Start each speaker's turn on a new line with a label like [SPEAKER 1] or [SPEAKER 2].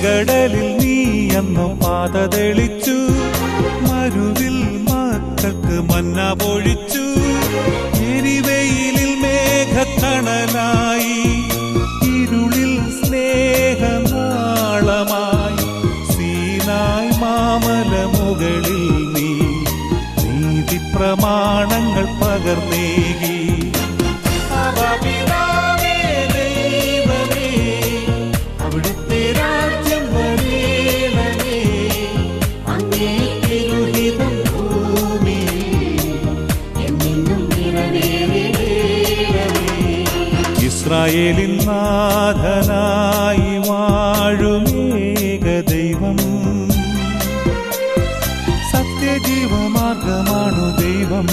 [SPEAKER 1] ചെങ്കടലിൽ നീ അന്നു പാത തെളിച്ചു, മരുവിൽ മക്കൾക്ക് മന്ന പൊഴിച്ചു. എരിവെയിലിൽ മേഘത്തണലായി, ഇരുളിൽ സ്നേഹനാളമായി. സീനായ് മാമലമുകളിൽ നീ നീതി പ്രമാണങ്ങൾ പകർന്നേകി. അവിടുത്തെ രാജ്യം വരേണമേ, അങ്ങേ തിരുഹിതം ഭൂമിയിൽ എന്നെന്നും നിറവേറണമേ. ഇസ്രായേലിൻ നാഥനായി വാഴുമേക ദൈവം, സത്യജീവമാർഗമാണു ദൈവം.